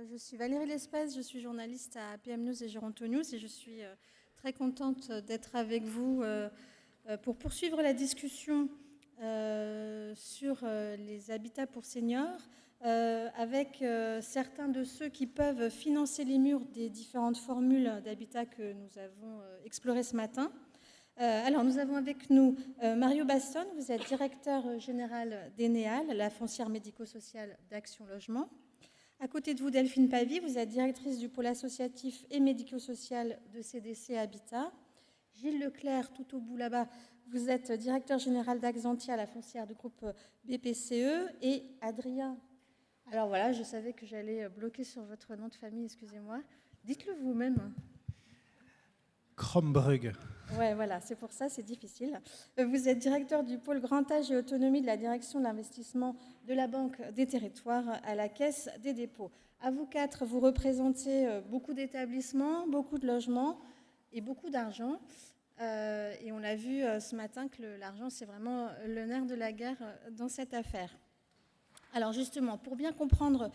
Je suis Valérie Lespès, je suis journaliste à PM News et Géronto News et je suis très contente d'être avec vous pour poursuivre la discussion sur les habitats pour seniors avec certains de ceux qui peuvent financer les murs des différentes formules d'habitat que nous avons explorées ce matin. Alors, nous avons avec nous Mario Baston, vous êtes directeur général d'Eneal, la foncière médico-sociale d'Action Logement. À côté de vous, Delphine Pavie, vous êtes directrice du pôle associatif et médico-social de CDC Habitat. Gilles Leclerc, tout au bout là-bas, vous êtes directeur général d'Axantia, la foncière du groupe BPCE. Et Adrien, alors voilà, je savais que j'allais bloquer sur votre nom de famille, excusez-moi. Dites-le vous-même. Krombrugge. Ouais, voilà, c'est pour ça, c'est difficile. Vous êtes directeur du pôle Grand Âge et Autonomie de la direction de l'investissement de la Banque des Territoires à la Caisse des dépôts. À vous quatre, vous représentez beaucoup d'établissements, beaucoup de logements et beaucoup d'argent. Et on a vu ce matin que l'argent, c'est vraiment le nerf de la guerre dans cette affaire. Alors justement, pour bien comprendre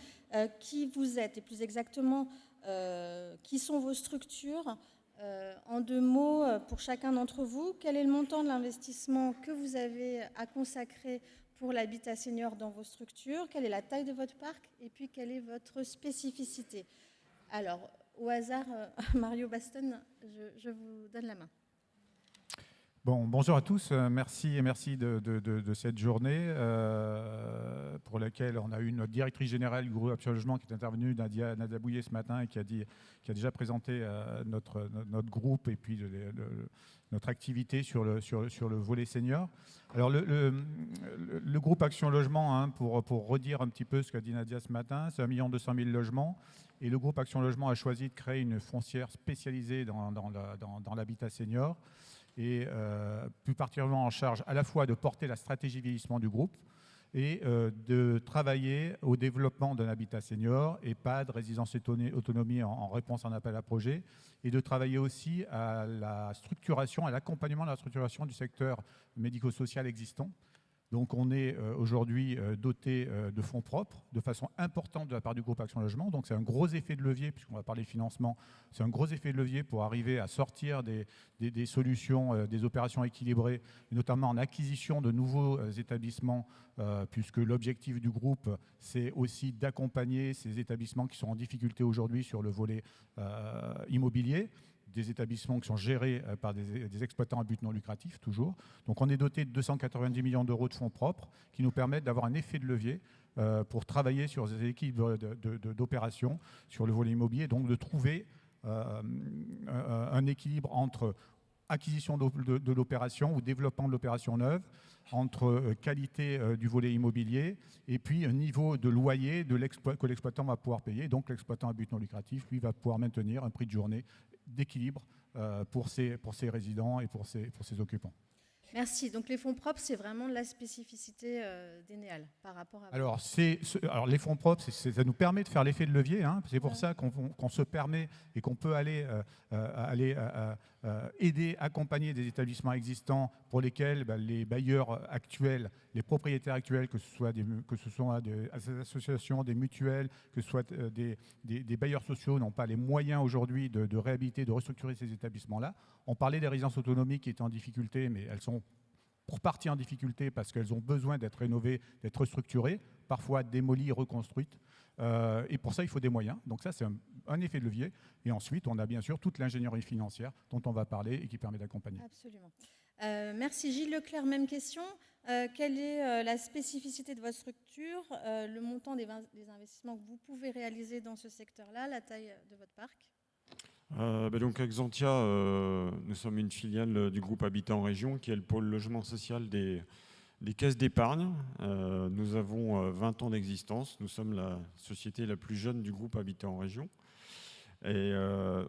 qui vous êtes et plus exactement qui sont vos structures, en deux mots, pour chacun d'entre vous, quel est le montant de l'investissement que vous avez à consacrer pour l'habitat senior dans vos structures? Quelle est la taille de votre parc? Et puis, quelle est votre spécificité? Alors, au hasard, Mario Baston, je vous donne la main. Bon, bonjour à tous, merci de cette journée pour laquelle on a eu notre directrice générale du groupe Action Logement qui est intervenue, Nadia Bouillet, ce matin et qui a déjà présenté notre groupe et puis notre activité sur le volet senior. Alors le groupe Action Logement, hein, pour redire un petit peu ce qu'a dit Nadia ce matin, c'est 1 200 000 logements et le groupe Action Logement a choisi de créer une foncière spécialisée dans l'habitat senior et plus particulièrement en charge à la fois de porter la stratégie vieillissement du groupe et de travailler au développement d'un habitat senior, EHPAD, résidence autonomie en réponse à un appel à projet, et de travailler aussi à la structuration, à l'accompagnement de la structuration du secteur médico-social existant. Donc on est aujourd'hui doté de fonds propres de façon importante de la part du groupe Action Logement. Donc c'est un gros effet de levier, puisqu'on va parler financement, c'est un gros effet de levier pour arriver à sortir des solutions, des opérations équilibrées, notamment en acquisition de nouveaux établissements, puisque l'objectif du groupe, c'est aussi d'accompagner ces établissements qui sont en difficulté aujourd'hui sur le volet immobilier, des établissements qui sont gérés par des exploitants à but non lucratif, toujours. Donc on est doté de 290 millions d'euros de fonds propres qui nous permettent d'avoir un effet de levier pour travailler sur des équipes d'opérations sur le volet immobilier, donc de trouver un équilibre entre acquisition de l'opération ou développement de l'opération neuve, entre qualité du volet immobilier et puis un niveau de loyer que l'exploitant va pouvoir payer. Donc l'exploitant à but non lucratif, lui, va pouvoir maintenir un prix de journée d'équilibre pour ses résidents et pour ses occupants. Merci. Donc les fonds propres, c'est vraiment la spécificité d'Eneal par rapport à... Alors les fonds propres, ça nous permet de faire l'effet de levier. Hein. C'est pour ça qu'on se permet et qu'on peut aller aider, accompagner des établissements existants pour lesquels les bailleurs actuels, les propriétaires actuels, que ce soit des associations, des mutuelles, que ce soit des bailleurs sociaux, n'ont pas les moyens aujourd'hui de réhabiliter, de restructurer ces établissements-là. On parlait des résidences autonomiques qui étaient en difficulté, mais elles sont pour partie en difficulté parce qu'elles ont besoin d'être rénovées, d'être restructurées, parfois démolies, reconstruites. Et pour ça, il faut des moyens. Donc ça, c'est un effet de levier. Et ensuite, on a bien sûr toute l'ingénierie financière dont on va parler et qui permet d'accompagner. Absolument. Merci Gilles Leclerc, même question. Quelle est la spécificité de votre structure, le montant des investissements que vous pouvez réaliser dans ce secteur-là, la taille de votre parc? Donc Axantia, nous sommes une filiale du groupe Habitat en Région qui est le pôle logement social des caisses d'épargne. Nous avons 20 ans d'existence. Nous sommes la société la plus jeune du groupe Habitat en Région. Et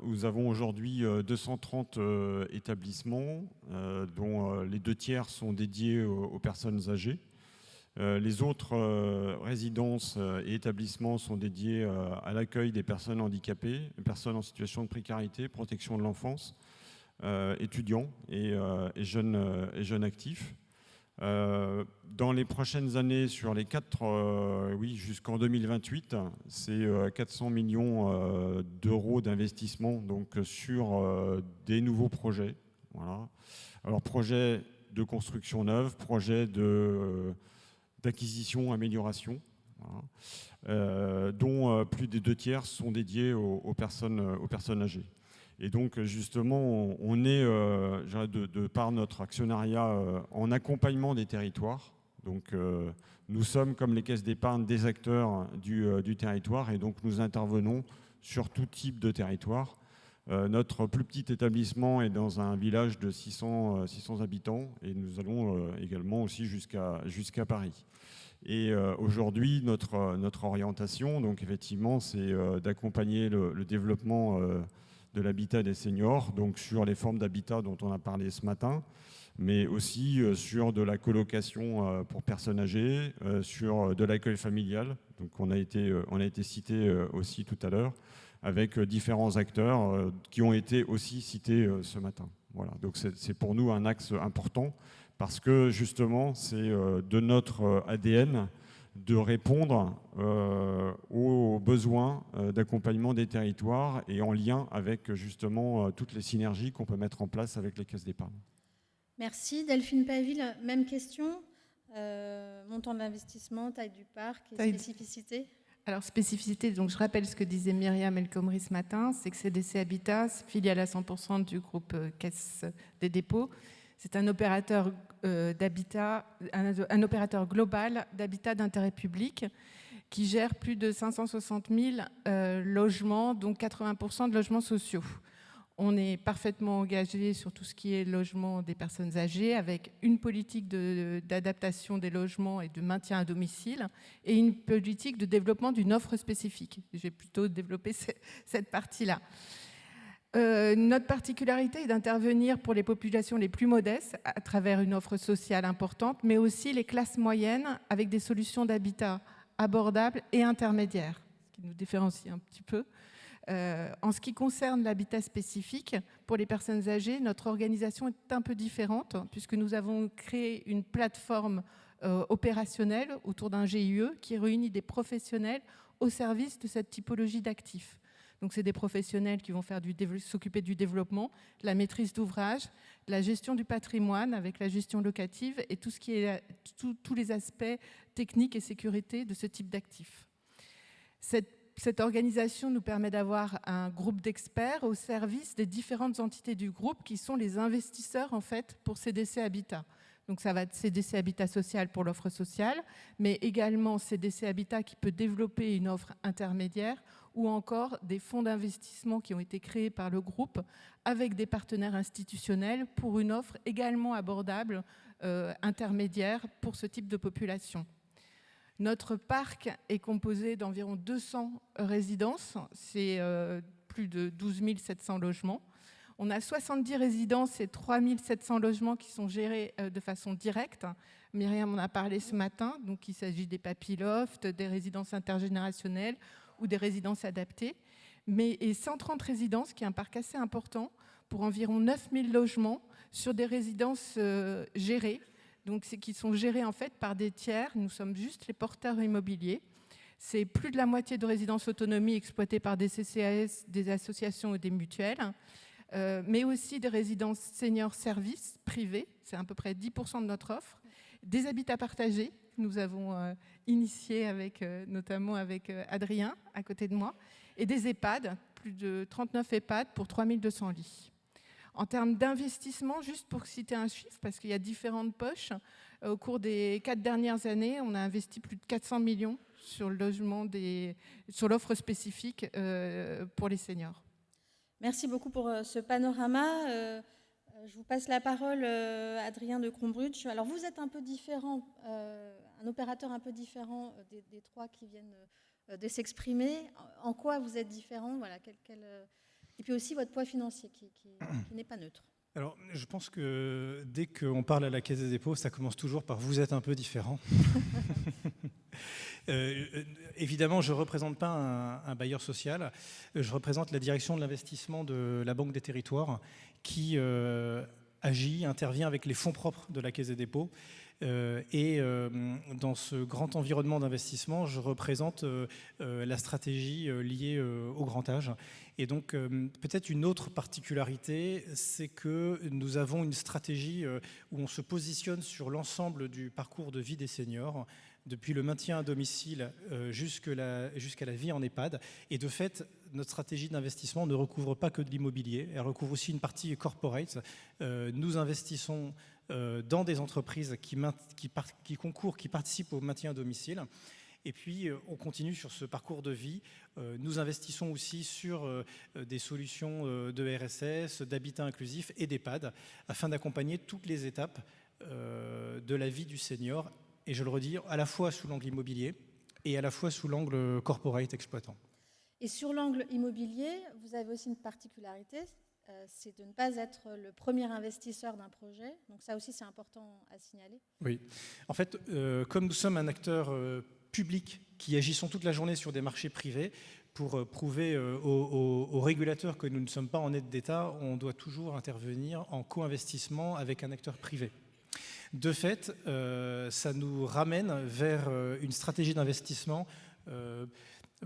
nous avons aujourd'hui 230 établissements, dont les 2/3 sont dédiés aux personnes âgées. Les autres résidences et établissements sont dédiés à l'accueil des personnes handicapées, personnes en situation de précarité, protection de l'enfance, étudiants et jeunes actifs. dans les prochaines années, sur les 4, jusqu'en 2028, c'est 400 millions d'euros d'investissement donc, sur des nouveaux projets. Voilà. Alors, projets de construction neuve, projets d'acquisition, amélioration, voilà, dont plus des 2/3 sont dédiés aux personnes âgées. Et donc, justement, on est, de par notre actionnariat, en accompagnement des territoires. Donc, nous sommes, comme les caisses d'épargne, des acteurs du territoire, et donc nous intervenons sur tout type de territoire. Notre plus petit établissement est dans un village de 600 habitants, et nous allons également aussi jusqu'à Paris. Et aujourd'hui, notre orientation, donc effectivement, c'est d'accompagner le développement de l'habitat des seniors, donc sur les formes d'habitat dont on a parlé ce matin, mais aussi sur de la colocation pour personnes âgées, sur de l'accueil familial, donc on a été cité aussi tout à l'heure, avec différents acteurs qui ont été aussi cités ce matin. Voilà, donc c'est pour nous un axe important, parce que justement, c'est de notre ADN de répondre aux besoins d'accompagnement des territoires et en lien avec justement toutes les synergies qu'on peut mettre en place avec les caisses d'épargne. Merci. Delphine Paville, même question. Montant de l'investissement, taille du parc et spécificité. Alors, spécificité, donc je rappelle ce que disait Myriam El Khomri ce matin, c'est que CDC Habitat, filiale à 100% du groupe Caisse des dépôts, c'est un opérateur d'habitat, un opérateur global d'habitat d'intérêt public qui gère plus de 560 000 logements, dont 80% de logements sociaux. On est parfaitement engagé sur tout ce qui est logement des personnes âgées, avec une politique d'adaptation des logements et de maintien à domicile, et une politique de développement d'une offre spécifique. J'ai plutôt développé cette partie-là. Notre particularité est d'intervenir pour les populations les plus modestes à travers une offre sociale importante, mais aussi les classes moyennes avec des solutions d'habitat abordables et intermédiaires, ce qui nous différencie un petit peu. En ce qui concerne l'habitat spécifique, pour les personnes âgées, notre organisation est un peu différente, puisque nous avons créé une plateforme opérationnelle autour d'un GIE qui réunit des professionnels au service de cette typologie d'actifs. Donc, c'est des professionnels qui vont s'occuper du développement, de la maîtrise d'ouvrage, de la gestion du patrimoine avec la gestion locative et tout ce qui est tous les aspects techniques et sécurité de ce type d'actifs. Cette organisation nous permet d'avoir un groupe d'experts au service des différentes entités du groupe qui sont les investisseurs en fait pour CDC Habitat. Donc ça va être CDC Habitat Social pour l'offre sociale, mais également CDC Habitat qui peut développer une offre intermédiaire ou encore des fonds d'investissement qui ont été créés par le groupe avec des partenaires institutionnels pour une offre également abordable intermédiaire pour ce type de population. Notre parc est composé d'environ 200 résidences, c'est plus de 12 700 logements. On a 70 résidences et 3 700 logements qui sont gérés de façon directe. Myriam en a parlé ce matin, donc il s'agit des papilofts, des résidences intergénérationnelles ou des résidences adaptées. Et 130 résidences, qui est un parc assez important, pour environ 9 000 logements sur des résidences gérées. Donc, qui sont gérés en fait par des tiers. Nous sommes juste les porteurs immobiliers. C'est plus de la moitié de résidences autonomie exploitées par des CCAS, des associations ou des mutuelles, mais aussi des résidences seniors services privées. C'est à peu près 10% de notre offre. Des habitats partagés, nous avons initié notamment avec Adrien, à côté de moi, et des EHPAD, plus de 39 EHPAD pour 3200 lits. En termes d'investissement, juste pour citer un chiffre, parce qu'il y a différentes poches, au cours des 4 dernières années, on a investi plus de 400 millions sur sur l'offre spécifique pour les seniors. Merci beaucoup pour ce panorama. Je vous passe la parole, Adrien de Crombrutsch. Alors, vous êtes un peu différent, un opérateur un peu différent des trois qui viennent de s'exprimer. En quoi vous êtes différent? Voilà, et puis aussi votre poids financier qui n'est pas neutre. Alors, je pense que dès qu'on parle à la Caisse des dépôts, ça commence toujours par « vous êtes un peu différent ». Évidemment, je ne représente pas un bailleur social, je représente la direction de l'investissement de la Banque des Territoires qui agit, intervient avec les fonds propres de la Caisse des dépôts Dans ce grand environnement d'investissement, je représente la stratégie liée au grand âge. Et donc, peut-être une autre particularité, c'est que nous avons une stratégie où on se positionne sur l'ensemble du parcours de vie des seniors, depuis le maintien à domicile jusqu'à la vie en EHPAD. Et de fait, notre stratégie d'investissement ne recouvre pas que de l'immobilier, elle recouvre aussi une partie corporate. Nous investissons dans des entreprises qui concourent, qui participent au maintien à domicile. Et puis, on continue sur ce parcours de vie. Nous investissons aussi sur des solutions de RSS, d'habitat inclusif et d'EHPAD, afin d'accompagner toutes les étapes de la vie du senior. Et je le redis, à la fois sous l'angle immobilier et à la fois sous l'angle corporate exploitant. Et sur l'angle immobilier, vous avez aussi une particularité, c'est de ne pas être le premier investisseur d'un projet. Donc ça aussi, c'est important à signaler. Oui. En fait, comme nous sommes un acteur public qui agissons toute la journée sur des marchés privés, pour prouver aux régulateurs que nous ne sommes pas en aide d'État, on doit toujours intervenir en co-investissement avec un acteur privé. De fait, ça nous ramène vers une stratégie d'investissement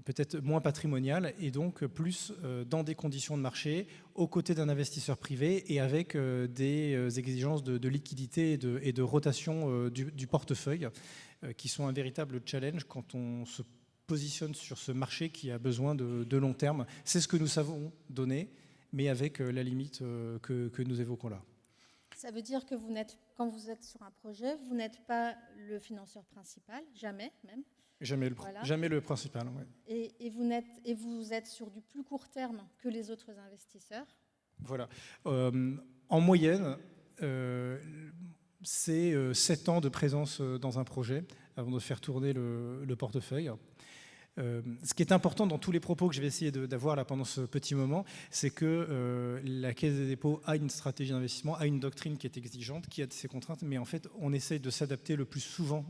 peut-être moins patrimoniale et donc plus dans des conditions de marché, aux côtés d'un investisseur privé et avec des exigences de liquidité et de rotation du portefeuille qui sont un véritable challenge quand on se positionne sur ce marché qui a besoin de long terme. C'est ce que nous savons donner, mais avec la limite que nous évoquons là. Ça veut dire que quand vous êtes sur un projet, vous n'êtes pas le financeur principal, jamais même. Jamais le principal. Ouais. Et vous êtes sur du plus court terme que les autres investisseurs. Voilà. En moyenne, c'est 7 ans de présence dans un projet avant de faire tourner le portefeuille. Ce qui est important dans tous les propos que je vais essayer d'avoir là pendant ce petit moment, c'est que la Caisse des dépôts a une stratégie d'investissement, a une doctrine qui est exigeante, qui a ses contraintes, mais en fait, on essaye de s'adapter le plus souvent,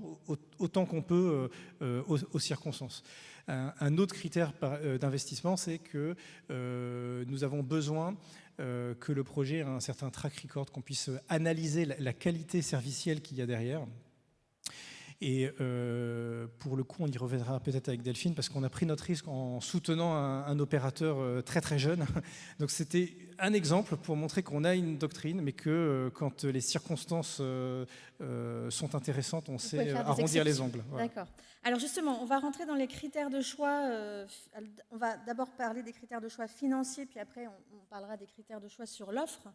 autant qu'on peut, aux circonstances. Un autre critère d'investissement, c'est que nous avons besoin que le projet ait un certain track record, qu'on puisse analyser la qualité servicielle qu'il y a derrière. Et pour le coup, on y reviendra peut-être avec Delphine, parce qu'on a pris notre risque en soutenant un opérateur très très jeune. Donc c'était un exemple pour montrer qu'on a une doctrine, mais que quand les circonstances sont intéressantes, on sait arrondir les angles. Voilà. D'accord. Alors justement, on va rentrer dans les critères de choix. On va d'abord parler des critères de choix financiers, puis après on parlera des critères de choix sur l'offre.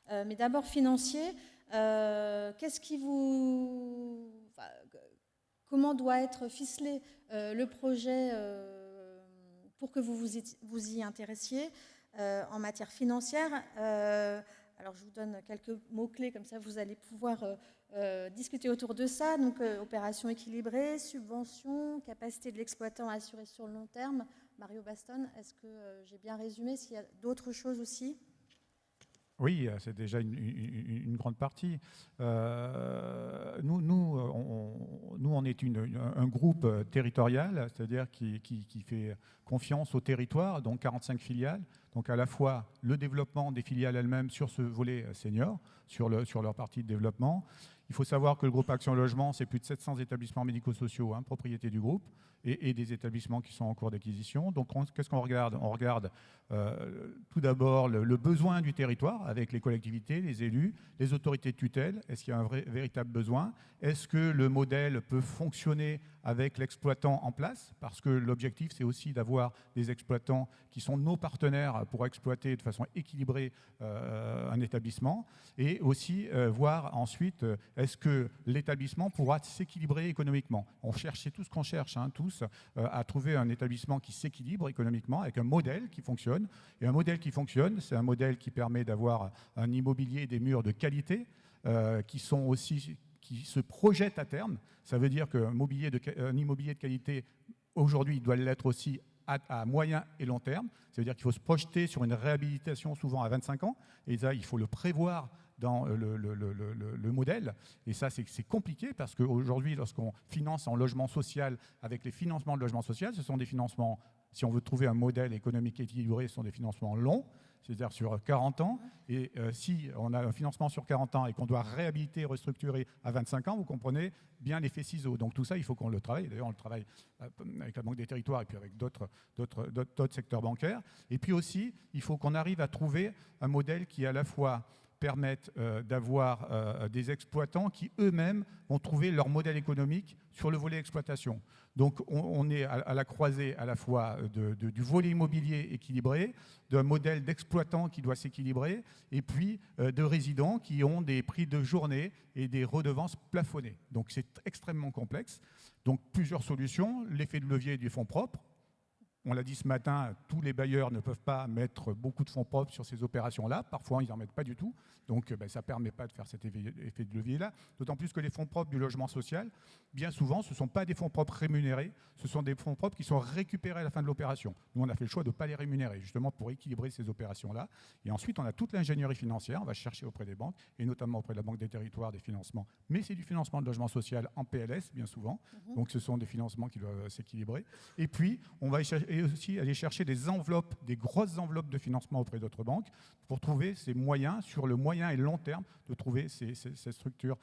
Mais d'abord financier, qu'est-ce qui vous... Comment doit être ficelé le projet pour que vous y intéressiez en matière financière. Alors, je vous donne quelques mots-clés, comme ça vous allez pouvoir discuter autour de ça. Donc, opération équilibrée, subvention, capacité de l'exploitant à assurer sur le long terme. Mario Baston, est-ce que j'ai bien résumé? S'il y a d'autres choses aussi? Oui, c'est déjà une grande partie. Nous, on est un groupe territorial, c'est-à-dire qui fait confiance au territoire, donc 45 filiales. Donc à la fois le développement des filiales elles-mêmes sur ce volet senior, sur leur partie de développement. Il faut savoir que le groupe Action Logement, c'est plus de 700 établissements médico-sociaux, propriété du groupe, et des établissements qui sont en cours d'acquisition. Donc qu'est-ce qu'on regarde? On regarde tout d'abord le besoin du territoire avec les collectivités, les élus, les autorités de tutelle. Est-ce qu'il y a un véritable besoin? Est-ce que le modèle peut fonctionner avec l'exploitant en place? Parce que l'objectif, c'est aussi d'avoir des exploitants qui sont nos partenaires pour exploiter de façon équilibrée un établissement. Et aussi voir ensuite, est-ce que l'établissement pourra s'équilibrer économiquement? On cherche, c'est tout ce qu'on cherche, tous, à trouver un établissement qui s'équilibre économiquement avec un modèle qui fonctionne. Et un modèle qui fonctionne, c'est un modèle qui permet d'avoir un immobilier et des murs de qualité qui se projettent à terme. Ça veut dire qu'un immobilier de qualité, aujourd'hui, doit l'être aussi à moyen et long terme. Ça veut dire qu'il faut se projeter sur une réhabilitation souvent à 25 ans. Et ça, il faut le prévoir dans le modèle. Et ça, c'est compliqué parce qu'aujourd'hui, lorsqu'on finance en logement social, avec les financements de logement social, ce sont des financements, si on veut trouver un modèle économique équilibré, ce sont des financements longs. c'est-à-dire sur 40 ans. Et si on a un financement sur 40 ans et qu'on doit réhabiliter, restructurer à 25 ans, vous comprenez bien l'effet ciseau. Donc tout ça, il faut qu'on le travaille. D'ailleurs, on le travaille avec la Banque des Territoires et puis avec d'autres secteurs bancaires. Et puis aussi, il faut qu'on arrive à trouver un modèle qui à la fois permettent d'avoir des exploitants qui eux-mêmes vont trouver leur modèle économique sur le volet exploitation. Donc on est à la croisée à la fois du volet immobilier équilibré, d'un modèle d'exploitant qui doit s'équilibrer, et puis de résidents qui ont des prix de journée et des redevances plafonnées. Donc c'est extrêmement complexe. Donc plusieurs solutions, l'effet de levier du fonds propre. On l'a dit ce matin, tous les bailleurs ne peuvent pas mettre beaucoup de fonds propres sur ces opérations-là. Parfois, ils n'en mettent pas du tout. Donc, ça ne permet pas de faire cet effet de levier-là. D'autant plus que les fonds propres du logement social, bien souvent, ce ne sont pas des fonds propres rémunérés. Ce sont des fonds propres qui sont récupérés à la fin de l'opération. Nous, on a fait le choix de ne pas les rémunérer, justement pour équilibrer ces opérations-là. Et ensuite, on a toute l'ingénierie financière. On va chercher auprès des banques, et notamment auprès de la Banque des Territoires, des financements. Mais c'est du financement de logement social en PLS, bien souvent. Donc, ce sont des financements qui doivent s'équilibrer. Et puis, on va aussi aller chercher des enveloppes, des grosses enveloppes de financement auprès d'autres banques pour trouver ces moyens, sur le moyen et le long terme, de trouver ces structures,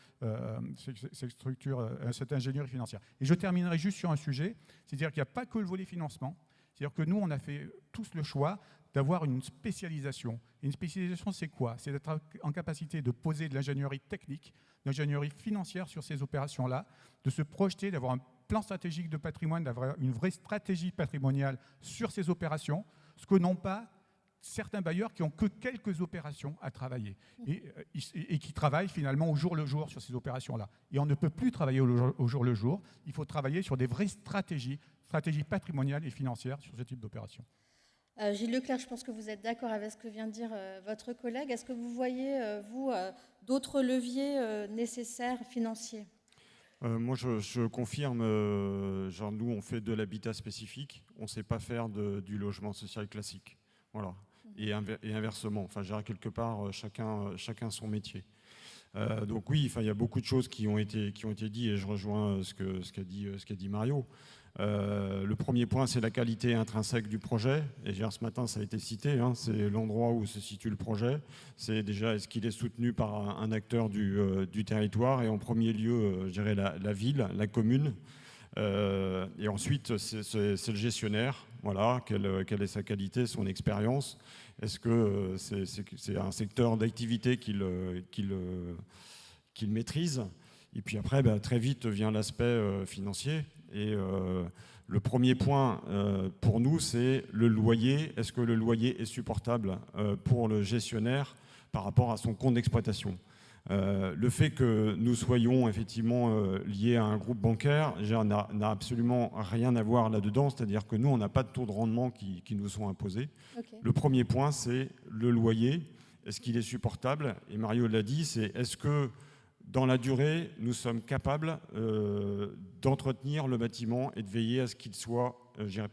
cette ingénierie financière. Et je terminerai juste sur un sujet, c'est-à-dire qu'il n'y a pas que le volet financement, c'est-à-dire que nous, on a fait tous le choix d'avoir une spécialisation. Et une spécialisation, c'est quoi? C'est d'être en capacité de poser de l'ingénierie technique, de l'ingénierie financière sur ces opérations-là, de se projeter, d'avoir un plan stratégique de patrimoine, d'avoir une vraie stratégie patrimoniale sur ces opérations, ce que n'ont pas certains bailleurs qui n'ont que quelques opérations à travailler et qui travaillent finalement au jour le jour sur ces opérations-là. Et on ne peut plus travailler au jour le jour, il faut travailler sur des vraies stratégies patrimoniales et financières sur ce type d'opération. Gilles Leclerc, je pense que vous êtes d'accord avec ce que vient de dire votre collègue. Est-ce que vous voyez, vous, d'autres leviers nécessaires financiers? Moi, je confirme, genre nous, on fait de l'habitat spécifique, on ne sait pas faire du logement social classique. Voilà. Et inversement, enfin, je dirais quelque part, chacun son métier. Donc oui, enfin, il y a beaucoup de choses qui ont été dites et je rejoins ce qu'a dit Mario. Le premier point, c'est la qualité intrinsèque du projet. Et ce matin, ça a été cité, hein, c'est l'endroit où se situe le projet. C'est déjà, est-ce qu'il est soutenu par un acteur du territoire? Et en premier lieu, je dirais la ville, la commune. Et ensuite, c'est le gestionnaire. Voilà, quelle est sa qualité, son expérience? Est-ce que c'est un secteur d'activité qu'il maîtrise? Et puis après, très vite vient l'aspect financier. Et le premier point pour nous, c'est le loyer. Est-ce que le loyer est supportable pour le gestionnaire par rapport à son compte d'exploitation? Le fait que nous soyons effectivement liés à un groupe bancaire n'a absolument rien à voir là-dedans, c'est-à-dire que nous, on n'a pas de taux de rendement qui nous sont imposés. Okay. Le premier point, c'est le loyer. Est-ce qu'il est supportable? Et Mario l'a dit, c'est est-ce que dans la durée, nous sommes capables d'entretenir le bâtiment et de veiller à ce qu'il soit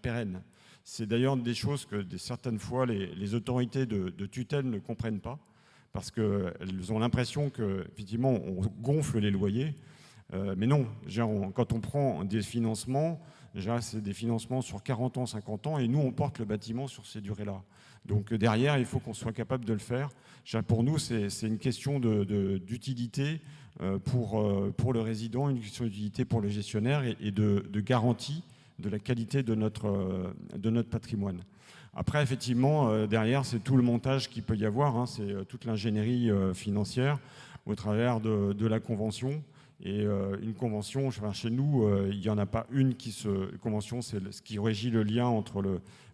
pérenne. C'est d'ailleurs des choses que certaines fois les autorités de tutelle ne comprennent pas, parce qu'elles ont l'impression qu'effectivement on gonfle les loyers, mais non, quand on prend des financements, c'est des financements sur 40 ans, 50 ans, et nous on porte le bâtiment sur ces durées-là. Donc derrière, il faut qu'on soit capable de le faire. Pour nous, c'est une question d'utilité pour le résident, une question d'utilité pour le gestionnaire et de garantie de la qualité de notre patrimoine. Après, effectivement, derrière, c'est tout le montage qu'il peut y avoir, hein, c'est toute l'ingénierie financière au travers de la convention. Et une convention, chez nous, il n'y en a pas une convention, c'est ce qui régit le lien entre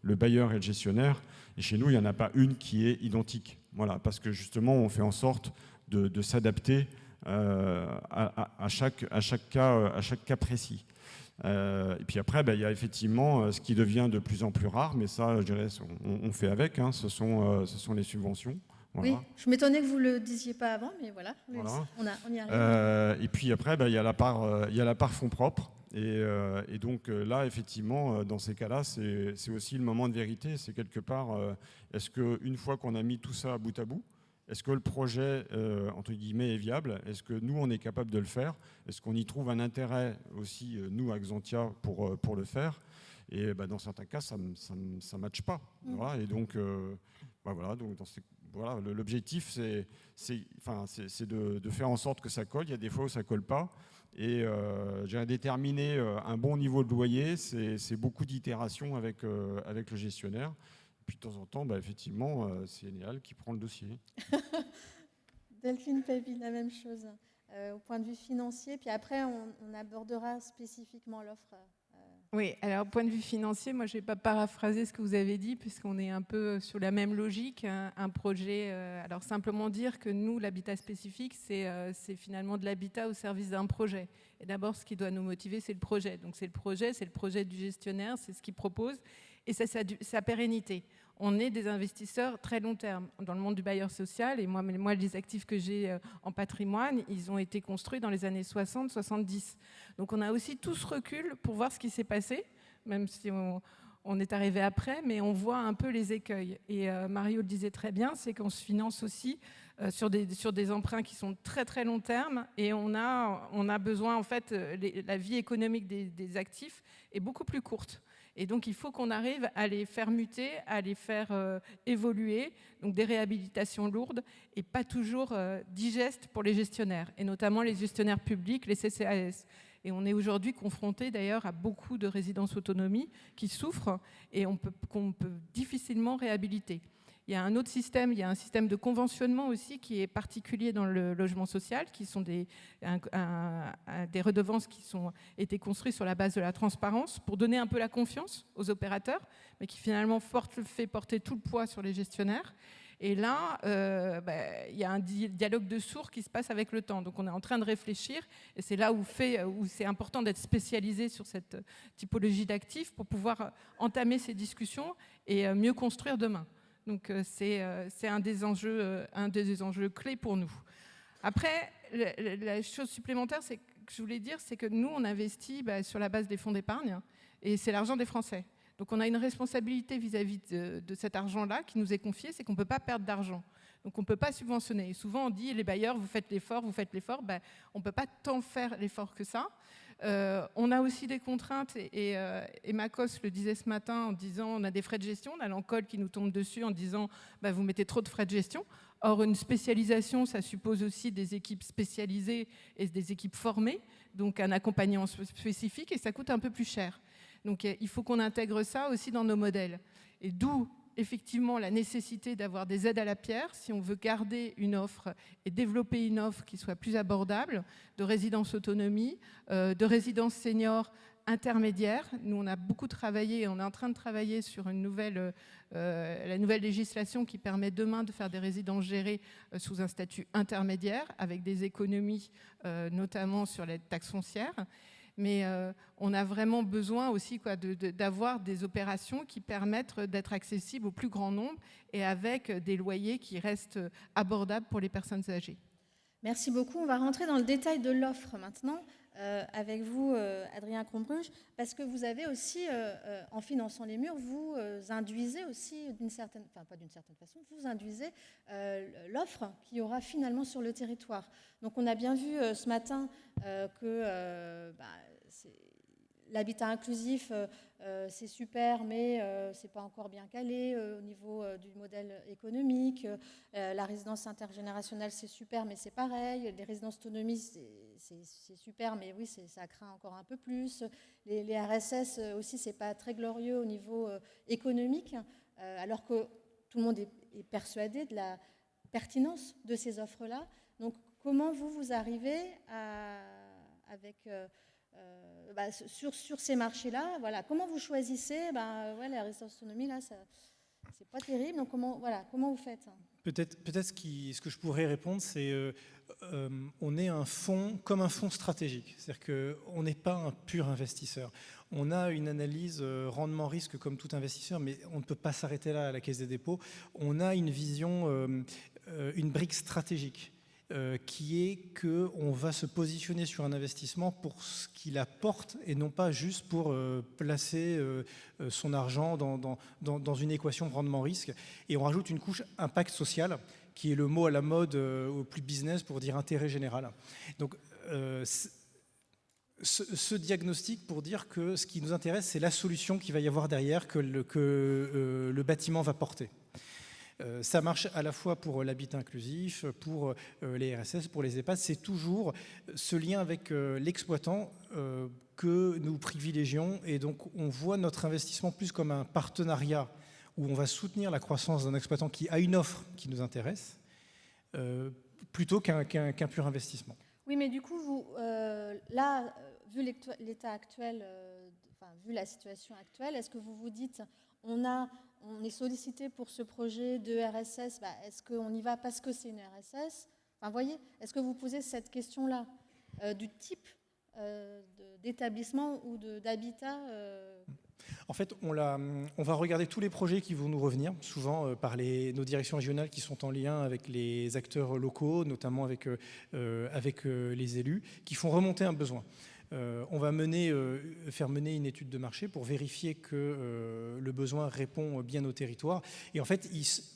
le bailleur et le gestionnaire. Et chez nous, il n'y en a pas une qui est identique. Voilà, parce que justement, on fait en sorte de s'adapter à chaque cas précis. Et puis après, il y a effectivement ce qui devient de plus en plus rare, mais ça, je dirais, on fait avec, hein, ce sont les subventions. Voilà. Oui, je m'étonnais que vous ne le disiez pas avant, mais voilà. On y arrive. Et puis après, il y a la part fonds propres. Et donc là, effectivement, dans ces cas-là, c'est aussi le moment de vérité. C'est quelque part, est-ce qu'une fois qu'on a mis tout ça bout à bout, est-ce que le projet, entre guillemets, est viable? Est-ce que nous, on est capable de le faire? Est-ce qu'on y trouve un intérêt aussi, nous, à Xantia, pour le faire? Et dans certains cas, ça ne matche pas. Voilà. Et donc, l'objectif, c'est de faire en sorte que ça colle. Il y a des fois où ça ne colle pas. Et j'ai déterminé un bon niveau de loyer, c'est beaucoup d'itérations avec le gestionnaire. Puis de temps en temps, effectivement, c'est Enel qui prend le dossier. Delphine Pévy, la même chose, au point de vue financier. Puis après, on abordera spécifiquement l'offre. Oui, alors au point de vue financier, moi je ne vais pas paraphraser ce que vous avez dit, puisqu'on est un peu sur la même logique. Un projet, alors simplement dire que nous, l'habitat spécifique, c'est finalement de l'habitat au service d'un projet. Et d'abord, ce qui doit nous motiver, c'est le projet. Donc c'est le projet du gestionnaire, c'est ce qu'il propose, et c'est sa pérennité. On est des investisseurs très long terme dans le monde du bailleur social. Et moi les actifs que j'ai en patrimoine, ils ont été construits dans les années 60-70. Donc on a aussi tout ce recul pour voir ce qui s'est passé, même si on est arrivé après, mais on voit un peu les écueils. Et Mario le disait très bien, c'est qu'on se finance aussi sur des emprunts qui sont très très long terme, et on a besoin, en fait, la vie économique des actifs est beaucoup plus courte. Et donc, il faut qu'on arrive à les faire muter, à les faire évoluer, donc des réhabilitations lourdes et pas toujours digestes pour les gestionnaires, et notamment les gestionnaires publics, les CCAS. Et on est aujourd'hui confronté d'ailleurs à beaucoup de résidences autonomie qui souffrent et qu'on peut difficilement réhabiliter. Il y a un autre système, il y a un système de conventionnement aussi qui est particulier dans le logement social, qui sont des redevances qui ont été construites sur la base de la transparence pour donner un peu la confiance aux opérateurs, mais qui finalement fait porter tout le poids sur les gestionnaires. Et là, il y a un dialogue de sourds qui se passe avec le temps. Donc on est en train de réfléchir, et c'est là où c'est important d'être spécialisé sur cette typologie d'actifs pour pouvoir entamer ces discussions et mieux construire demain. Donc c'est un des enjeux clés pour nous. Après, la chose supplémentaire que je voulais dire, c'est que nous, on investit sur la base des fonds d'épargne, et c'est l'argent des Français. Donc on a une responsabilité vis-à-vis de cet argent-là qui nous est confié, c'est qu'on ne peut pas perdre d'argent. Donc on ne peut pas subventionner. Et souvent on dit, les bailleurs, vous faites l'effort. On ne peut pas tant faire l'effort que ça. On a aussi des contraintes, et Macos le disait ce matin en disant on a des frais de gestion, on a l'encolle qui nous tombe dessus en disant vous mettez trop de frais de gestion. Or une spécialisation, ça suppose aussi des équipes spécialisées et des équipes formées, donc un accompagnement spécifique, et ça coûte un peu plus cher. Donc il faut qu'on intègre ça aussi dans nos modèles. Et d'où effectivement la nécessité d'avoir des aides à la pierre si on veut garder une offre et développer une offre qui soit plus abordable, de résidence autonomie, de résidence senior intermédiaire. Nous, on a beaucoup travaillé, on est en train de travailler sur la nouvelle législation qui permet demain de faire des résidences gérées sous un statut intermédiaire avec des économies, notamment sur les taxes foncières. Mais on a vraiment besoin aussi d'avoir des opérations qui permettent d'être accessibles au plus grand nombre et avec des loyers qui restent abordables pour les personnes âgées. Merci beaucoup. On va rentrer dans le détail de l'offre maintenant avec vous, Adrien Crombruge, parce que vous avez aussi, en finançant les murs, vous induisez aussi pas d'une certaine façon, vous induisez l'offre qu'il y aura finalement sur le territoire. Donc on a bien vu ce matin que l'habitat inclusif, c'est super, mais c'est pas encore bien calé au niveau du modèle économique. La résidence intergénérationnelle, c'est super, mais c'est pareil. Les résidences autonomie, c'est super, mais oui, ça craint encore un peu plus. Les RSS aussi, c'est pas très glorieux au niveau économique, alors que tout le monde est persuadé de la pertinence de ces offres-là. Donc, comment vous arrivez sur ces marchés-là, voilà. Comment vous choisissez la résidence autonomie, là, c'est pas terrible. Donc, comment vous faites? Peut-être ce que je pourrais répondre, c'est on est un fonds comme un fonds stratégique. C'est-à-dire qu'on n'est pas un pur investisseur. On a une analyse rendement-risque comme tout investisseur, mais on ne peut pas s'arrêter là à la Caisse des dépôts. On a une vision, une brique stratégique. Qui est qu'on va se positionner sur un investissement pour ce qu'il apporte et non pas juste pour placer son argent dans une équation rendement-risque. Et on rajoute une couche impact social, qui est le mot à la mode au plus business pour dire intérêt général. Donc ce diagnostic pour dire que ce qui nous intéresse, c'est la solution qu'il va y avoir derrière, que le bâtiment va porter. Ça marche à la fois pour l'habitat inclusif, pour les RSS, pour les EHPAD. C'est toujours ce lien avec l'exploitant que nous privilégions. Et donc, on voit notre investissement plus comme un partenariat où on va soutenir la croissance d'un exploitant qui a une offre qui nous intéresse, plutôt qu'un pur investissement. Oui, mais du coup, vous, là, vu l'état actuel, vu la situation actuelle, est-ce que vous vous dites, on est sollicité pour ce projet de RSS, est-ce qu'on y va parce que c'est une RSS? Enfin, voyez, est-ce que vous posez cette question-là du type d'établissement ou d'habitat En fait, on va regarder tous les projets qui vont nous revenir, souvent par nos directions régionales qui sont en lien avec les acteurs locaux, notamment avec les élus, qui font remonter un besoin. On va faire mener une étude de marché pour vérifier que le besoin répond bien au territoire. Et en fait,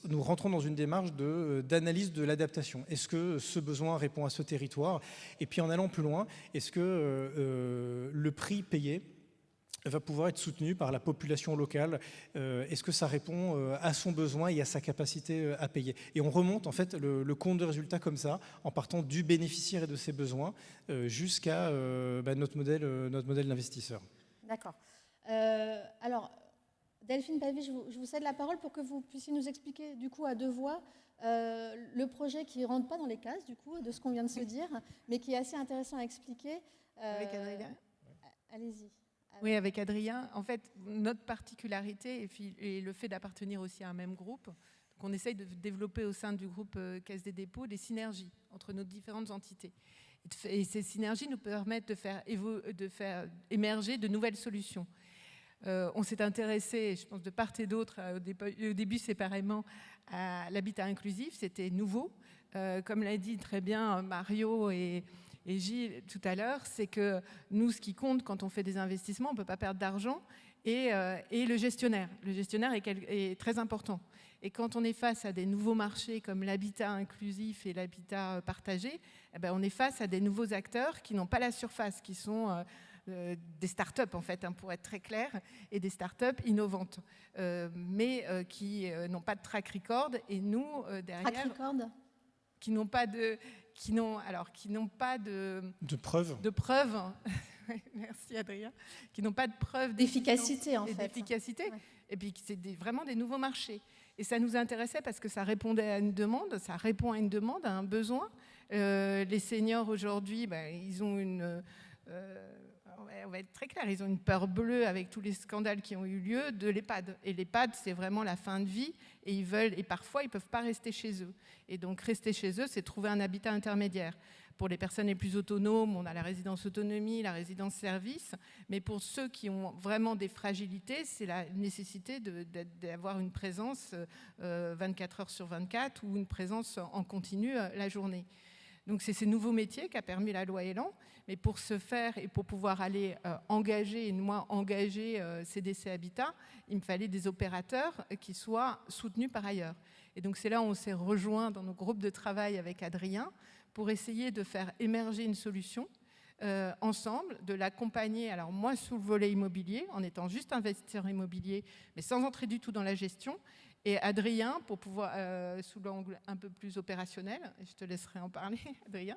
nous rentrons dans une démarche d'analyse de l'adaptation. Est-ce que ce besoin répond à ce territoire? Et puis en allant plus loin, est-ce que le prix payé va pouvoir être soutenu par la population locale? Est-ce que ça répond à son besoin et à sa capacité à payer? Et on remonte en fait le compte de résultat comme ça, en partant du bénéficiaire et de ses besoins jusqu'à notre modèle d'investisseur. D'accord. Alors, Delphine Pavie, je vous cède la parole pour que vous puissiez nous expliquer du coup à deux voix le projet qui ne rentre pas dans les cases du coup de ce qu'on vient de se dire, mais qui est assez intéressant à expliquer. Avec Adrien. Allez-y. Oui, avec Adrien. En fait, notre particularité est le fait d'appartenir aussi à un même groupe. On essaye de développer au sein du groupe Caisse des dépôts des synergies entre nos différentes entités. Et ces synergies nous permettent de faire émerger de nouvelles solutions. On s'est intéressé, je pense, de part et d'autre, au début séparément, à l'habitat inclusif. C'était nouveau. Comme l'a dit très bien Mario et Gilles tout à l'heure, c'est que nous, ce qui compte quand on fait des investissements, on ne peut pas perdre d'argent, et le gestionnaire. Le gestionnaire est très important. Et quand on est face à des nouveaux marchés comme l'habitat inclusif et l'habitat partagé, on est face à des nouveaux acteurs qui n'ont pas la surface, qui sont des start-up en fait, pour être très clair, et des start-up innovantes, mais qui n'ont pas de track record. Et nous, derrière... Track record ? Qui n'ont pas de preuves. De preuves. Merci Adrien. Qui n'ont pas de preuves d'efficacité en fait. D'efficacité. Ouais. Et puis c'est vraiment des nouveaux marchés. Et ça nous intéressait parce que ça répondait à une demande, ça répond à une demande, à un besoin. Les seniors aujourd'hui, ils ont on va être très clair, ils ont une peur bleue avec tous les scandales qui ont eu lieu de l'EHPAD. Et l'EHPAD, c'est vraiment la fin de vie et parfois, ils ne peuvent pas rester chez eux. Et donc, rester chez eux, c'est trouver un habitat intermédiaire. Pour les personnes les plus autonomes, on a la résidence autonomie, la résidence service. Mais pour ceux qui ont vraiment des fragilités, c'est la nécessité d'avoir une présence 24 heures sur 24 ou une présence en continu la journée. Donc, c'est ces nouveaux métiers qu'a permis la loi Elan. Mais pour ce faire et pour pouvoir aller engager CDC Habitat, il me fallait des opérateurs qui soient soutenus par ailleurs. Et donc, c'est là où on s'est rejoint dans nos groupes de travail avec Adrien pour essayer de faire émerger une solution ensemble, de l'accompagner, alors moi sous le volet immobilier, en étant juste investisseur immobilier, mais sans entrer du tout dans la gestion, et Adrien, pour pouvoir, sous l'angle un peu plus opérationnel, et je te laisserai en parler, Adrien,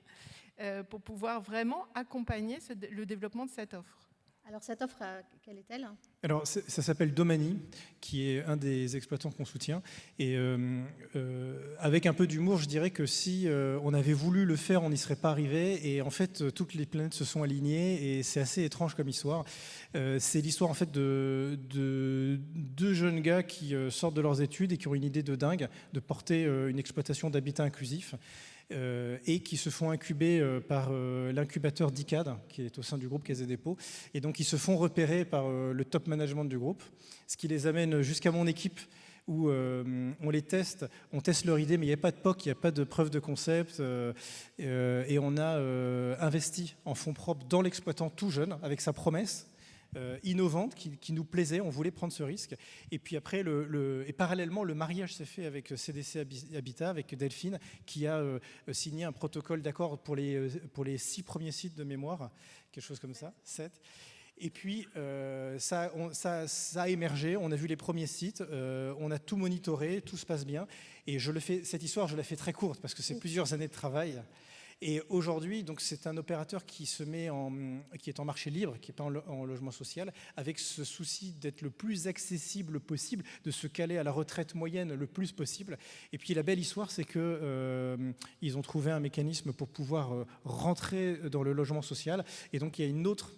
pour pouvoir vraiment accompagner le développement de cette offre. Alors cette offre, quelle est-elle ? Alors ça s'appelle Domani, qui est un des exploitants qu'on soutient. Et avec un peu d'humour, je dirais que si on avait voulu le faire, on n'y serait pas arrivé. Et en fait, toutes les planètes se sont alignées et c'est assez étrange comme histoire. C'est l'histoire en fait de deux jeunes gars qui sortent de leurs études et qui ont une idée de dingue de porter une exploitation d'habitat inclusif. Et qui se font incuber par l'incubateur d'ICAD, qui est au sein du groupe Caisse des dépôts. Et donc, ils se font repérer par le top management du groupe, ce qui les amène jusqu'à mon équipe, où on les teste, on teste leur idée, mais il n'y a pas de POC, il n'y a pas de preuve de concept. Et on a investi en fonds propres dans l'exploitant tout jeune, avec sa promesse innovante qui nous plaisait, on voulait prendre ce risque. Et puis après, et parallèlement, le mariage s'est fait avec CDC Habitat, avec Delphine, qui a signé un protocole d'accord pour les 6 premiers sites de mémoire, quelque chose comme ça, 7. Et puis, ça a émergé, on a vu les premiers sites, on a tout monitoré, tout se passe bien. Et cette histoire, je la fais très courte parce que c'est plusieurs années de travail. Et aujourd'hui, donc, c'est un opérateur qui est en marché libre, qui n'est pas en logement social, avec ce souci d'être le plus accessible possible, de se caler à la retraite moyenne le plus possible. Et puis la belle histoire, c'est qu'ils ont trouvé un mécanisme pour pouvoir rentrer dans le logement social. Et donc il y a une autre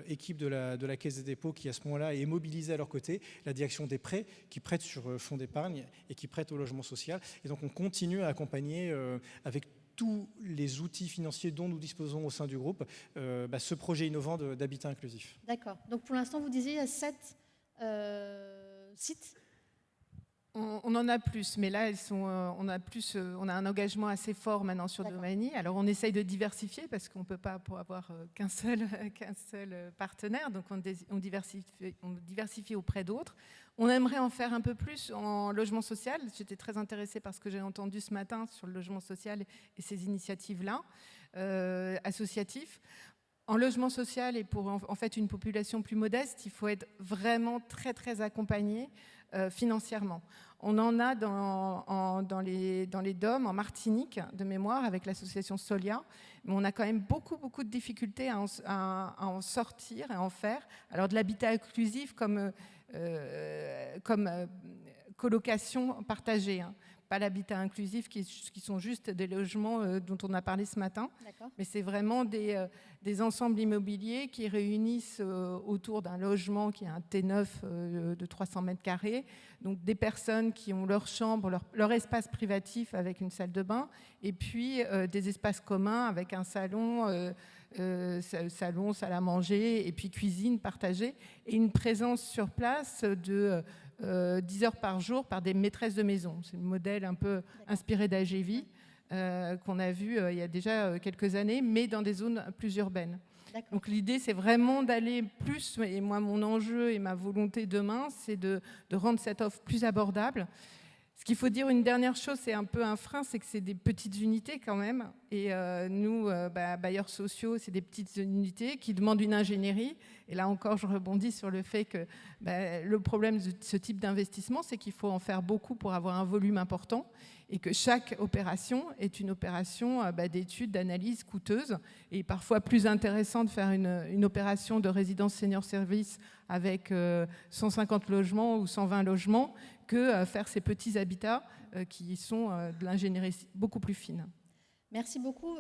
équipe de la Caisse des dépôts qui à ce moment-là est mobilisée à leur côté, la direction des prêts, qui prête sur fonds d'épargne et qui prête au logement social. Et donc on continue à accompagner avec tous les outils financiers dont nous disposons au sein du groupe, ce projet innovant d'habitat inclusif. D'accord. Donc pour l'instant, vous disiez il y a 7 sites. On en a plus, mais là, on a un engagement assez fort maintenant sur Domani. Alors, on essaye de diversifier parce qu'on ne peut pas avoir qu'un seul partenaire, donc on diversifie auprès d'autres. On aimerait en faire un peu plus en logement social. J'étais très intéressée par ce que j'ai entendu ce matin sur le logement social et ces initiatives-là, associatives. En logement social et pour en fait une population plus modeste, il faut être vraiment très, très accompagné financièrement. On en a dans les DOM, en Martinique, de mémoire, avec l'association Solia, mais on a quand même beaucoup, beaucoup de difficultés à en sortir et à en faire. Alors de l'habitat inclusif comme colocation partagée, hein. Pas l'habitat inclusif qui sont juste des logements dont on a parlé ce matin, mais c'est vraiment des ensembles immobiliers qui réunissent autour d'un logement qui est un T9 de 300 mètres carrés, donc des personnes qui ont leur chambre, leur espace privatif avec une salle de bain, et puis des espaces communs avec un salon, salle à manger, et puis cuisine partagée, et une présence sur place de 10 heures par jour par des maîtresses de maison. C'est le modèle un peu inspiré d'Agevi qu'on a vu il y a déjà quelques années, mais dans des zones plus urbaines. Donc l'idée, c'est vraiment d'aller plus, et moi, mon enjeu et ma volonté demain, c'est de rendre cette offre plus abordable. Ce qu'il faut dire, une dernière chose, c'est un peu un frein, c'est que c'est des petites unités quand même. Et nous, bailleurs sociaux, c'est des petites unités qui demandent une ingénierie. Et là encore, je rebondis sur le fait que le problème de ce type d'investissement, c'est qu'il faut en faire beaucoup pour avoir un volume important et que chaque opération est une opération d'études, d'analyse coûteuse et parfois plus intéressant de faire une opération de résidence senior service avec 150 logements ou 120 logements que faire ces petits habitats qui sont de l'ingénierie beaucoup plus fine. Merci beaucoup.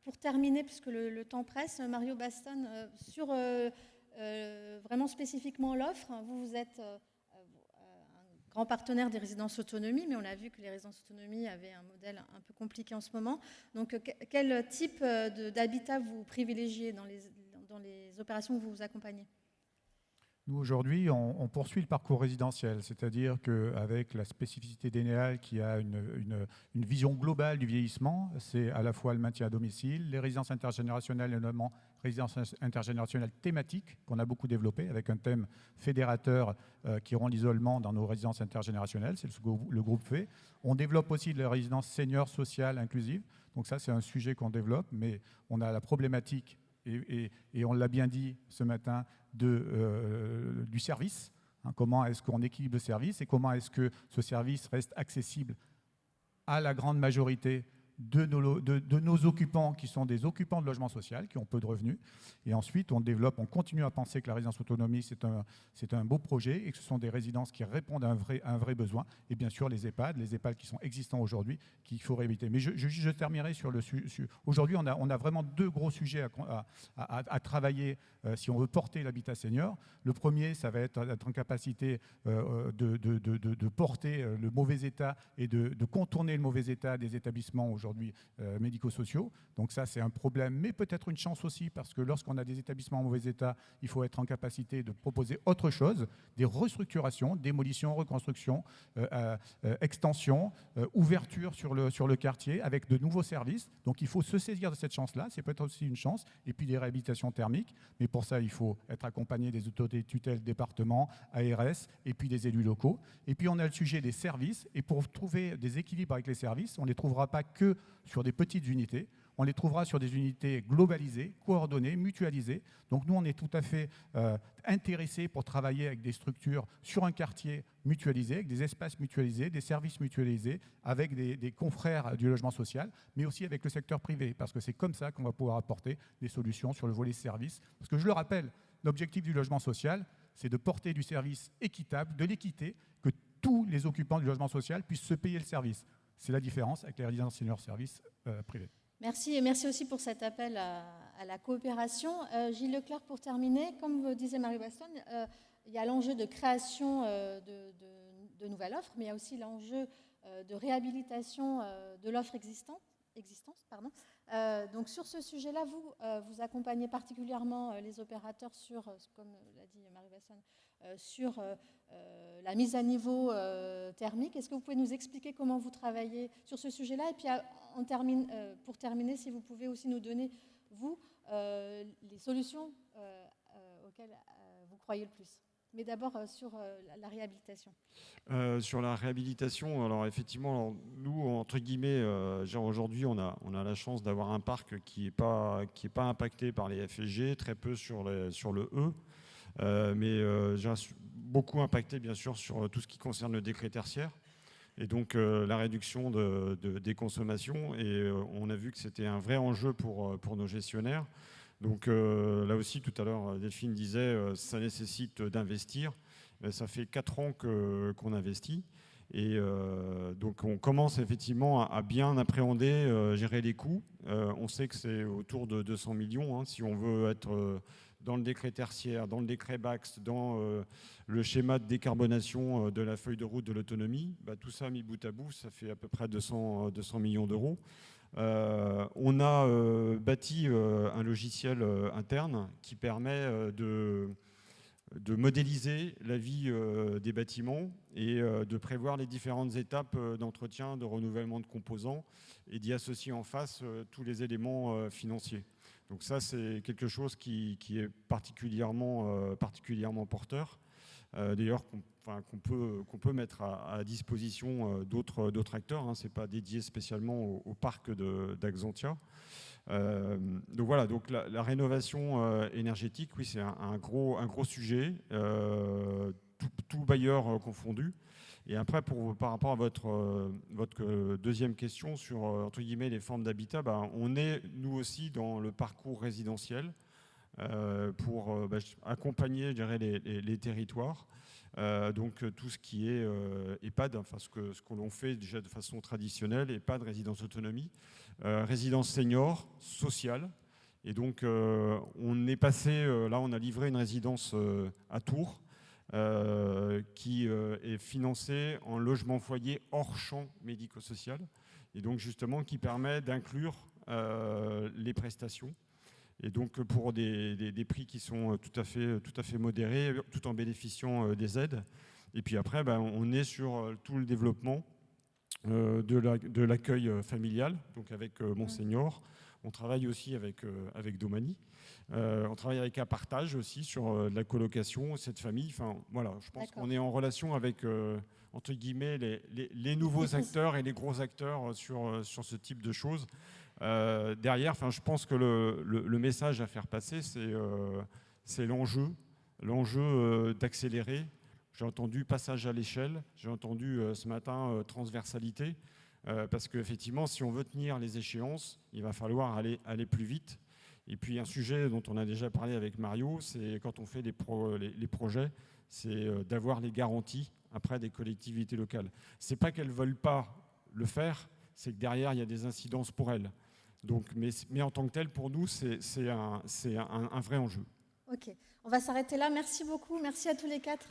Pour terminer, puisque le temps presse, Mario Baston, sur vraiment spécifiquement l'offre, vous êtes un grand partenaire des résidences autonomie, mais on a vu que les résidences autonomie avaient un modèle un peu compliqué en ce moment. Donc, quel type d'habitat vous privilégiez dans les opérations que vous accompagnez ? Nous, aujourd'hui, on poursuit le parcours résidentiel, c'est-à-dire qu'avec la spécificité d'Enea qui a une vision globale du vieillissement, c'est à la fois le maintien à domicile, les résidences intergénérationnelles, et notamment résidences intergénérationnelles thématiques qu'on a beaucoup développées, avec un thème fédérateur qui rend l'isolement dans nos résidences intergénérationnelles, c'est ce que le groupe fait. On développe aussi les résidences seniors sociales inclusives, donc ça c'est un sujet qu'on développe, mais on a la problématique, et on l'a bien dit ce matin, du service. Comment est-ce qu'on équilibre le service et comment est-ce que ce service reste accessible à la grande majorité de nos occupants qui sont des occupants de logement social, qui ont peu de revenus. Et ensuite, on continue à penser que la résidence autonomie, c'est un beau projet et que ce sont des résidences qui répondent à un vrai besoin. Et bien sûr, les EHPAD qui sont existants aujourd'hui, qu'il faudrait éviter. Mais je terminerai sur le sujet. Aujourd'hui, on a vraiment deux gros sujets à travailler si on veut porter l'habitat senior. Le premier, ça va être en capacité de porter le mauvais état et de contourner le mauvais état des établissements aujourd'hui médico-sociaux. Donc ça, c'est un problème, mais peut-être une chance aussi, parce que lorsqu'on a des établissements en mauvais état, il faut être en capacité de proposer autre chose, des restructurations, démolition, reconstruction, extension, ouverture sur le quartier avec de nouveaux services. Donc il faut se saisir de cette chance-là, c'est peut-être aussi une chance, et puis des réhabilitations thermiques, mais pour ça, il faut être accompagné des autorités de tutelle, département, ARS, et puis des élus locaux. Et puis on a le sujet des services, et pour trouver des équilibres avec les services, on ne les trouvera pas que sur des petites unités. on les trouvera sur des unités globalisées, coordonnées, mutualisées. Donc nous, on est tout à fait intéressés pour travailler avec des structures sur un quartier mutualisé, avec des espaces mutualisés, des services mutualisés, avec des confrères du logement social, mais aussi avec le secteur privé, parce que c'est comme ça qu'on va pouvoir apporter des solutions sur le volet service. Parce que je le rappelle, l'objectif du logement social, c'est de porter du service équitable, de l'équité, que tous les occupants du logement social puissent se payer le service. C'est la différence avec les résidences seniors services privées. Merci, et merci aussi pour cet appel à la coopération. Gilles Leclerc, pour terminer, comme disait Marie Weston, il y a l'enjeu de création de nouvelles offres, mais il y a aussi l'enjeu de réhabilitation de l'offre existante. Donc sur ce sujet-là, vous accompagnez particulièrement les opérateurs sur, comme l'a dit Marie Weston, sur la mise à niveau thermique. Est-ce que vous pouvez nous expliquer comment vous travaillez sur ce sujet-là? Et puis pour terminer, si vous pouvez aussi nous donner, vous, les solutions auxquelles vous croyez le plus. Mais d'abord sur la réhabilitation. Sur la réhabilitation, alors effectivement, nous, entre guillemets, aujourd'hui, on a la chance d'avoir un parc qui n'est pas impacté par les FSG, très peu sur le E, mais beaucoup impacté, bien sûr, sur tout ce qui concerne le décret tertiaire. Et donc, la réduction des consommations. Et on a vu que c'était un vrai enjeu pour nos gestionnaires. Donc là aussi, tout à l'heure, Delphine disait ça nécessite d'investir. Ça fait 4 ans qu'on investit. Et donc on commence effectivement à bien appréhender, gérer les coûts. On sait que c'est autour de 200 millions. Hein, si on veut être dans le décret tertiaire, dans le décret BAX, dans le schéma de décarbonation de la feuille de route de l'autonomie, tout ça mis bout à bout, ça fait à peu près 200 millions d'euros. On a bâti un logiciel interne qui permet de modéliser la vie des bâtiments et de prévoir les différentes étapes d'entretien, de renouvellement de composants et d'y associer en face tous les éléments financiers. Donc ça, c'est quelque chose qui est particulièrement porteur. D'ailleurs, qu'on peut mettre à disposition d'autres acteurs. Hein, ce n'est pas dédié spécialement au parc d'Axantia. Donc voilà, donc la rénovation énergétique, oui, c'est un gros sujet, tout bailleur confondu. Et après, par rapport à votre deuxième question sur, entre guillemets, les formes d'habitat, on est, nous aussi, dans le parcours résidentiel pour accompagner, je dirais, les territoires. Donc tout ce qui est EHPAD, enfin ce que l'on fait déjà de façon traditionnelle, EHPAD, résidence autonomie, résidence senior, sociale. Et donc on est passé, là on a livré une résidence à Tours qui est financée en logement foyer hors champ médico-social et donc justement qui permet d'inclure les prestations. Et donc pour des prix qui sont tout à fait modérés, tout en bénéficiant des aides. Et puis après, on est sur tout le développement de l'accueil familial, donc avec Monseigneur. On travaille aussi avec Domani. On travaille avec Apartage aussi sur la colocation, cette famille. Enfin, voilà, je pense qu'on est en relation avec, entre guillemets, les nouveaux acteurs et les gros acteurs sur ce type de choses. Derrière, je pense que le message à faire passer, c'est l'enjeu d'accélérer. J'ai entendu passage à l'échelle, j'ai entendu ce matin transversalité, parce qu'effectivement, si on veut tenir les échéances, il va falloir aller plus vite. Et puis un sujet dont on a déjà parlé avec Mario, c'est quand on fait les projets, c'est d'avoir les garanties après des collectivités locales. C'est pas qu'elles ne veulent pas le faire, c'est que derrière, il y a des incidences pour elles. Donc, mais en tant que tel, pour nous, c'est un vrai enjeu. Ok, on va s'arrêter là. Merci beaucoup. Merci à tous les quatre.